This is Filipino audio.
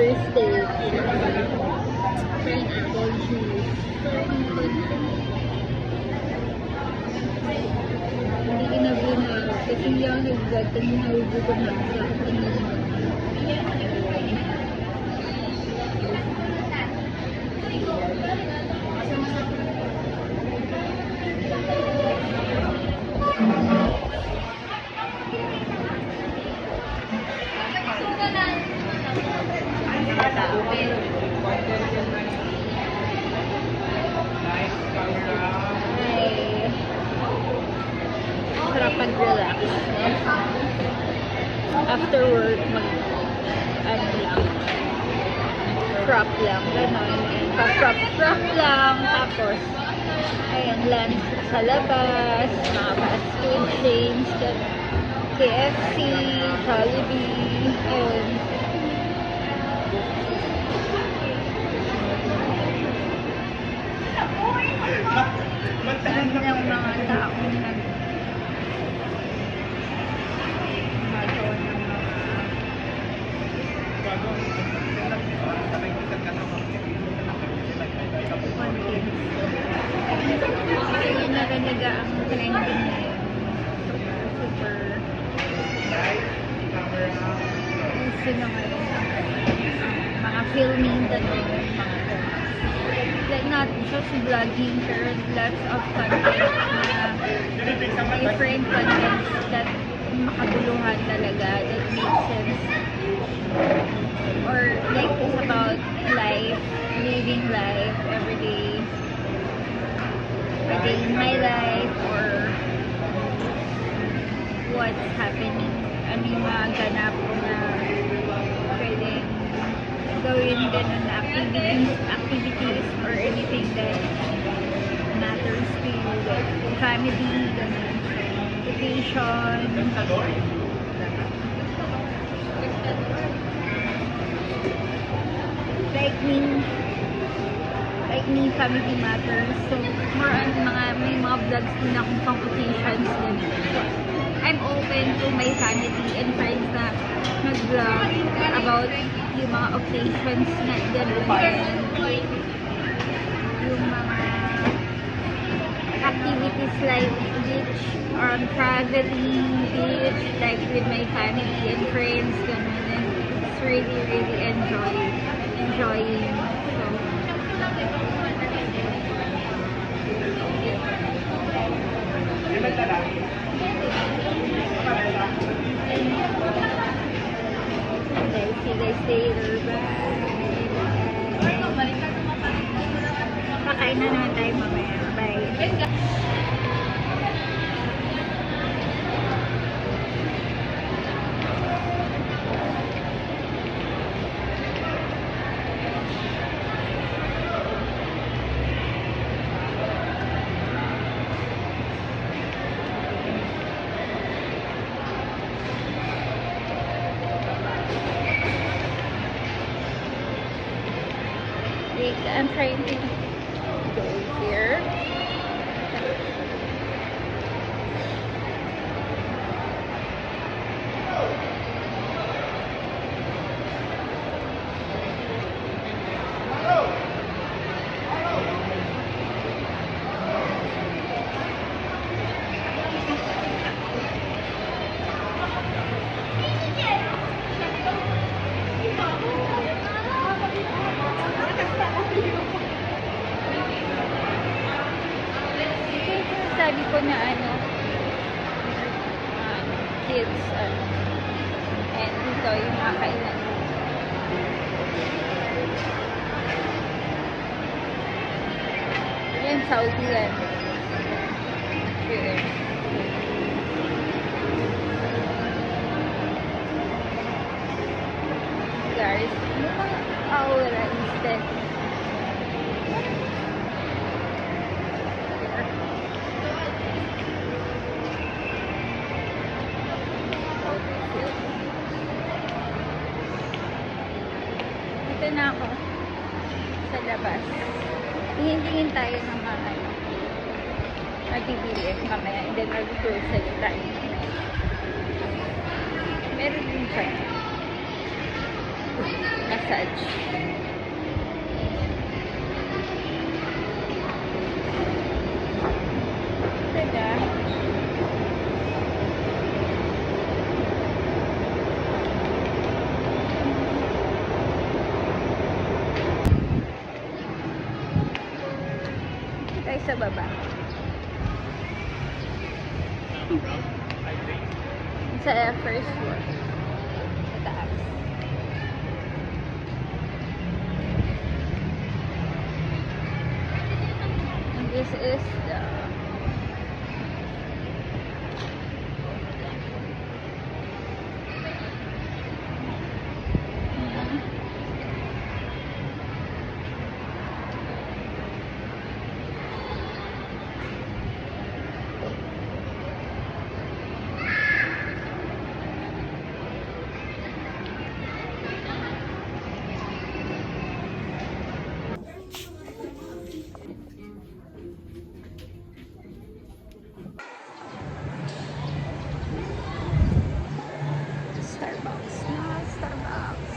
birthday. Pineapple juice. Hindi kinabuna kasi hindi ako nag-vlog kasi nahugutom lang sa akin. Sarap pag-relax. After work, ano lang, crop lang, gano'n. Pa-crop lang, tapos, ayan, lunch sa labas, mga fast food chains, KFC, Jollibee, ayun. Alam ng mga taong ayun na talaga ang trending ngayon. Super gusto na ngayon mga filming ganun, mga like not just vlogging pero lots of content na different contents that makabuluhan talaga, that makes sense, or like it's about life, living life every day in my life, or what's happening, ano yung mga ganap ko na pwedeng gawin, ganun na activities or anything that matters to you, like family, ganun, vacation, like me, family matters. So, more on may mga vlogs din akong pang occasions din. So, I'm open to my family and friends na mag-vlog about yung mga occasions na gano'n, yung mga activities like beach, traveling, beach, like with my family and friends, gano'n, and it's really enjoying. So, okay, see you guys later. Bye! Kakain na naman tayo mamaya. Bye! I'm trying to go here. Sabi ko na kids, and dito yung mga kainan. Yan, Saudi yan. Here. Guys, yung mga aura instead. Dito na ako sa labas. Hihingin tayo ng mga magbibili mamaya, and then mag-grocery tayo. Meron din siya. Mas massage. Tada. Tayo sa baba. Sa first floor. Sa taas. And this is the Starbucks. Ah, Starbucks.